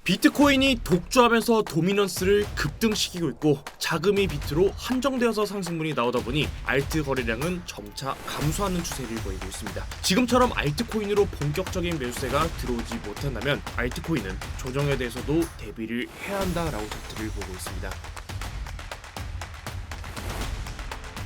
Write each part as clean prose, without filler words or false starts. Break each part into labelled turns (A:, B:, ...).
A: 비트코인이 독주하면서 도미넌스를 급등시키고 있고 자금이 비트로 한정되어서 상승분이 나오다 보니 알트 거래량은 점차 감소하는 추세를 보이고 있습니다. 지금처럼 알트코인으로 본격적인 매수세가 들어오지 못한다면 알트코인은 조정에 대해서도 대비를 해야 한다라고 팩트를 보고 있습니다.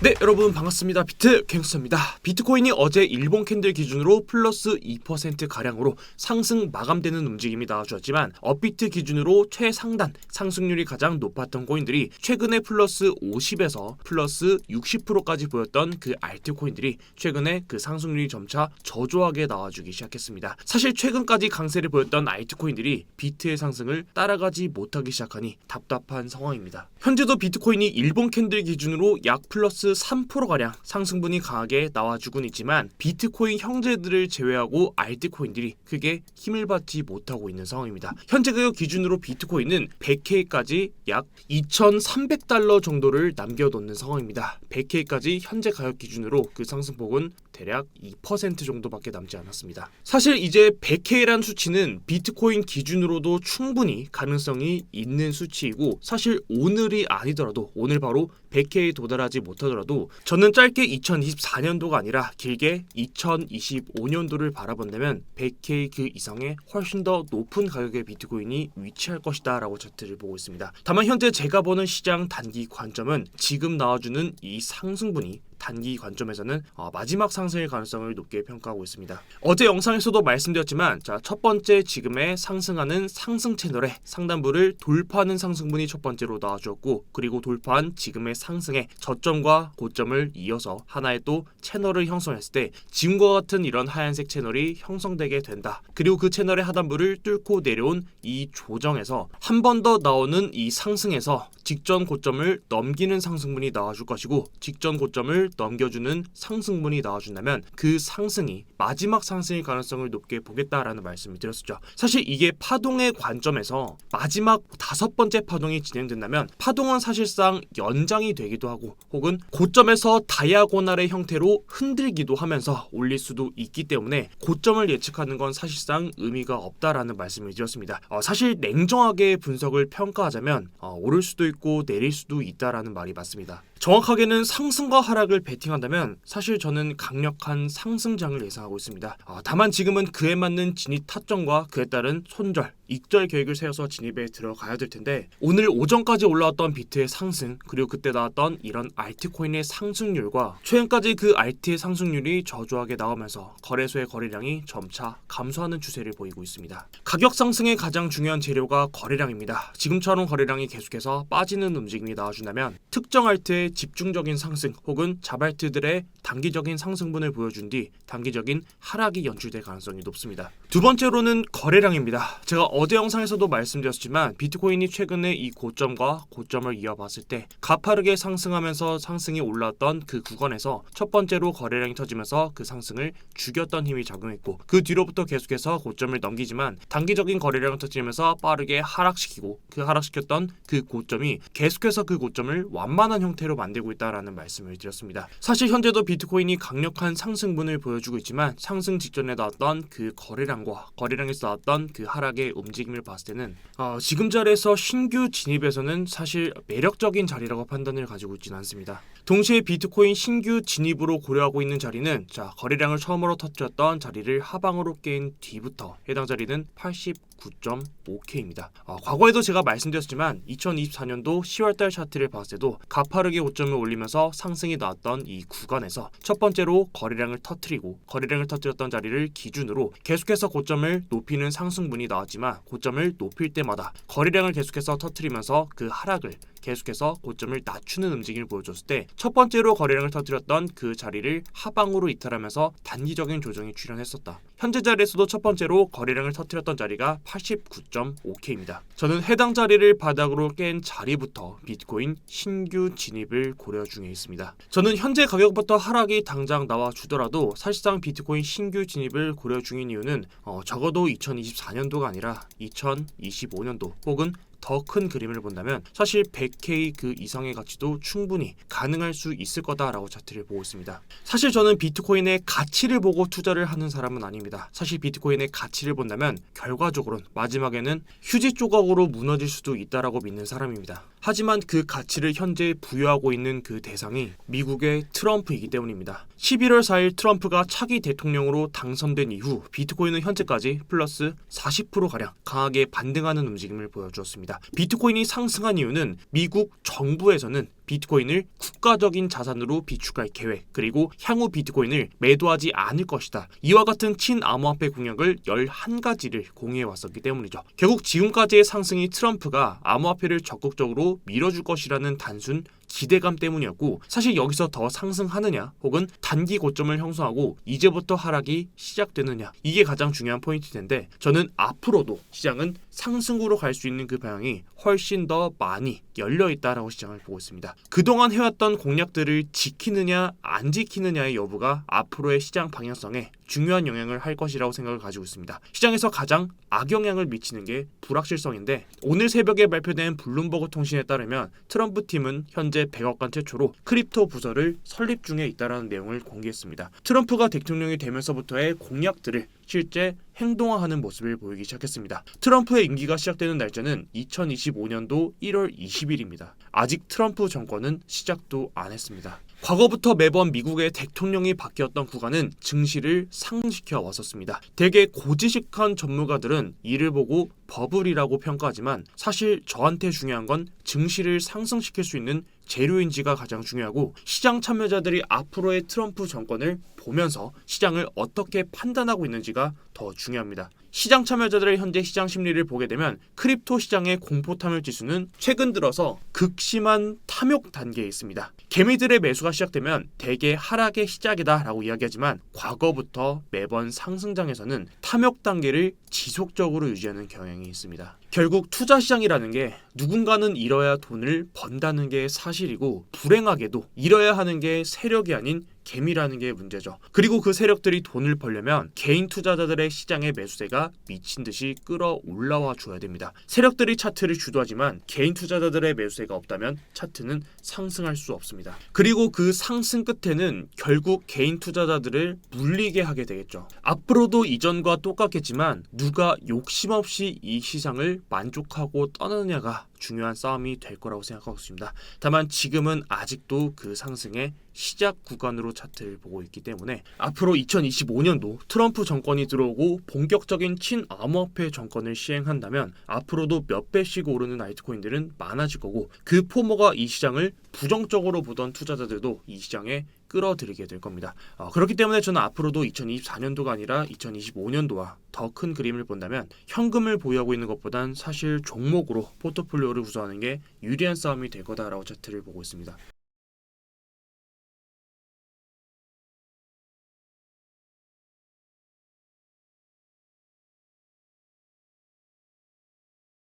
A: 네, 여러분 반갑습니다. 비트 갱스터입니다. 비트코인이 어제 일본 캔들 기준으로 플러스 2% 가량으로 상승 마감되는 움직임이 나와주었지만 업비트 기준으로 최상단 상승률이 가장 높았던 코인들이 최근에 플러스 50에서 플러스 60%까지 보였던 그 알트코인들이 최근에 그 상승률이 점차 저조하게 나와주기 시작했습니다. 사실 최근까지 강세를 보였던 알트코인들이 비트의 상승을 따라가지 못하기 시작하니 답답한 상황입니다. 현재도 비트코인이 일본 캔들 기준으로 약 플러스 3%가량 상승분이 강하게 나와주곤 있지만 비트코인 형제들을 제외하고 알트코인들이 크게 힘을 받지 못하고 있는 상황입니다. 현재 가격 기준으로 비트코인은 100K까지 약 2,300달러 정도를 남겨놓는 상황입니다. 100K까지 현재 가격 기준으로 그 상승폭은 대략 2% 정도밖에 남지 않았습니다. 사실 이제 100K라는 수치는 비트코인 기준으로도 충분히 가능성이 있는 수치이고 사실 오늘이 아니더라도 오늘 바로 100K에 도달하지 못하더라도 저는 짧게 2024년도가 아니라 길게 2025년도를 바라본다면 100K 그 이상의 훨씬 더 높은 가격의 비트코인이 위치할 것이다 라고 차트를 보고 있습니다. 다만 현재 제가 보는 시장 단기 관점은 지금 나와주는 이 상승분이 단기 관점에서는 마지막 상승의 가능성을 높게 평가하고 있습니다. 어제 영상에서도 말씀드렸지만 첫 번째 지금의 상승하는 상승 채널의 상단부를 돌파하는 상승분이 첫 번째로 나와주었고 그리고 돌파한 지금의 상승의 저점과 고점을 이어서 하나의 또 채널을 형성했을 때 지금과 같은 이런 하얀색 채널이 형성되게 된다. 그리고 그 채널의 하단부를 뚫고 내려온 이 조정에서 한 번 더 나오는 이 상승에서 직전 고점을 넘기는 상승분이 나와줄 것이고 직전 고점을 넘겨주는 상승분이 나와준다면 그 상승이 마지막 상승의 가능성을 높게 보겠다라는 말씀을 드렸었죠. 사실 이게 파동의 관점에서 마지막 5번째 파동이 진행된다면 파동은 사실상 연장이 되기도 하고 혹은 고점에서 다이아고날의 형태로 흔들기도 하면서 올릴 수도 있기 때문에 고점을 예측하는 건 사실상 의미가 없다라는 말씀을 드렸습니다. 사실 냉정하게 분석을 평가하자면 오를 수도 있고 내릴 수도 있다라는 말이 맞습니다. 정확하게는 상승과 하락을 베팅한다면 사실 저는 강력한 상승장을 예상하고 있습니다. 다만 지금은 그에 맞는 진입 타점과 그에 따른 손절, 익절 계획을 세워서 진입에 들어가야 될 텐데 오늘 오전까지 올라왔던 비트의 상승 그리고 그때 나왔던 이런 알트코인의 상승률과 최근까지 그 알트의 상승률이 저조하게 나오면서 거래소의 거래량이 점차 감소하는 추세를 보이고 있습니다. 가격 상승의 가장 중요한 재료가 거래량입니다. 지금처럼 거래량이 계속해서 빠지는 움직임이 나와준다면 특정 알트의 집중적인 상승 혹은 자발트들의 단기적인 상승분을 보여준 뒤 단기적인 하락이 연출될 가능성이 높습니다. 두 번째로는 거래량입니다. 제가 어제 영상에서도 말씀드렸지만 비트코인이 최근에 이 고점과 고점을 이어봤을 때 가파르게 상승하면서 상승이 올라왔던 그 구간에서 첫 번째로 거래량이 터지면서 그 상승을 죽였던 힘이 작용했고 그 뒤로부터 계속해서 고점을 넘기지만 단기적인 거래량을 터지면서 빠르게 하락시키고 그 하락시켰던 그 고점이 계속해서 그 고점을 완만한 형태로 만들고 있다라는 말씀을 드렸습니다. 사실 현재도 비트코인이 강력한 상승분을 보여주고 있지만 상승 직전에 나왔던 그 거래량과 거래량에서 나왔던 그 하락의 움직임을 봤을 때는 지금 자리에서 신규 진입에서는 사실 매력적인 자리라고 판단을 가지고 있지는 않습니다. 동시에 비트코인 신규 진입으로 고려하고 있는 자리는 거래량을 처음으로 터뜨렸던 자리를 하방으로 깬 뒤부터 해당 자리는 89.5K입니다. 과거에도 제가 말씀드렸지만 2024년도 10월달 차트를 봤을 때도 가파르게 고점을 올리면서 상승이 나왔던 이 구간에서 첫 번째로 거래량을 터뜨리고 거래량을 터뜨렸던 자리를 기준으로 계속해서 고점을 높이는 상승분이 나왔지만 고점을 높일 때마다 거래량을 계속해서 터뜨리면서 그 하락을 계속해서 고점을 낮추는 움직임을 보여줬을 때 첫 번째로 거래량을 터뜨렸던 그 자리를 하방으로 이탈하면서 단기적인 조정이 출현했었다. 현재 자리에서도 첫 번째로 거래량을 터뜨렸던 자리가 89.5K입니다. 저는 해당 자리를 바닥으로 깬 자리부터 비트코인 신규 진입을 고려 중에 있습니다. 저는 현재 가격부터 하락이 당장 나와주더라도 사실상 비트코인 신규 진입을 고려 중인 이유는 적어도 2024년도가 아니라 2025년도 혹은 더 큰 그림을 본다면 사실 100K 그 이상의 가치도 충분히 가능할 수 있을 거다라고 차트를 보고 있습니다. 사실 저는 비트코인의 가치를 보고 투자를 하는 사람은 아닙니다. 사실 비트코인의 가치를 본다면 결과적으로는 마지막에는 휴지 조각으로 무너질 수도 있다라고 믿는 사람입니다. 하지만 그 가치를 현재 부여하고 있는 그 대상이 미국의 트럼프이기 때문입니다. 11월 4일 트럼프가 차기 대통령으로 당선된 이후 비트코인은 현재까지 플러스 40%가량 강하게 반등하는 움직임을 보여주었습니다. 비트코인이 상승한 이유는 미국 정부에서는 비트코인을 국가적인 자산으로 비축할 계획, 그리고 향후 비트코인을 매도하지 않을 것이다. 이와 같은 친암호화폐 공약을 11가지를 공유해 왔었기 때문이죠. 결국 지금까지의 상승이 트럼프가 암호화폐를 적극적으로 밀어줄 것이라는 단순 기대감 때문이었고, 사실 여기서 더 상승하느냐 혹은 단기 고점을 형성하고 이제부터 하락이 시작되느냐, 이게 가장 중요한 포인트일 텐데, 저는 앞으로도 시장은 상승으로 갈 수 있는 그 방향이 훨씬 더 많이 열려있다라고 시장을 보고 있습니다. 그동안 해왔던 공약들을 지키느냐 안 지키느냐의 여부가 앞으로의 시장 방향성에 중요한 영향을 할 것이라고 생각을 가지고 있습니다. 시장에서 가장 악영향을 미치는 게 불확실성인데, 오늘 새벽에 발표된 블룸버그 통신에 따르면 트럼프 팀은 현재 100억 원 최초로 크립토 부서를 설립 중에 있다는 내용을 공개했습니다. 트럼프가 대통령이 되면서부터의 공약들을 실제 행동화하는 모습을 보이기 시작했습니다. 트럼프의 임기가 시작되는 날짜는 2025년도 1월 20일입니다. 아직 트럼프 정권은 시작도 안 했습니다. 과거부터 매번 미국의 대통령이 바뀌었던 구간은 증시를 상승시켜 왔었습니다. 되게 고지식한 전문가들은 이를 보고 버블이라고 평가하지만, 사실 저한테 중요한 건 증시를 상승시킬 수 있는 재료인지가 가장 중요하고, 시장 참여자들이 앞으로의 트럼프 정권을 보면서 시장을 어떻게 판단하고 있는지가 더 중요합니다. 시장 참여자들의 현재 시장 심리를 보게 되면 크립토 시장의 공포 탐욕 지수는 최근 들어서 극심한 탐욕 단계에 있습니다. 개미들의 매수가 시작되면 대개 하락의 시작이다라고 이야기하지만, 과거부터 매번 상승장에서는 탐욕 단계를 지속적으로 유지하는 경향이 있습니다. 결국 투자 시장이라는 게 누군가는 잃어야 돈을 번다는 게 사실이고, 불행하게도 잃어야 하는 게 세력이 아닌 개미라는 게 문제죠. 그리고 그 세력들이 돈을 벌려면 개인 투자자들의 시장의 매수세가 미친 듯이 끌어올라와 줘야 됩니다. 세력들이 차트를 주도하지만 개인 투자자들의 매수세가 없다면 차트는 상승할 수 없습니다. 그리고 그 상승 끝에는 결국 개인 투자자들을 물리게 하게 되겠죠. 앞으로도 이전과 똑같겠지만 누가 욕심 없이 이 시장을 만족하고 떠나느냐가 중요한 싸움이 될 거라고 생각하고 있습니다. 다만 지금은 아직도 그 상승의 시작 구간으로 차트를 보고 있기 때문에, 앞으로 2025년도 트럼프 정권이 들어오고 본격적인 친암호화폐 정권을 시행한다면 앞으로도 몇 배씩 오르는 알트코인들은 많아질 거고, 그 포모가 이 시장을 부정적으로 보던 투자자들도 이 시장에 끌어들이게 될 겁니다. 그렇기 때문에 저는 앞으로도 2024년도가 아니라 2025년도와 더 큰 그림을 본다면 현금을 보유하고 있는 것보단 사실 종목으로 포트폴리오를 구성하는 게 유리한 싸움이 될 거다라고 차트를 보고 있습니다.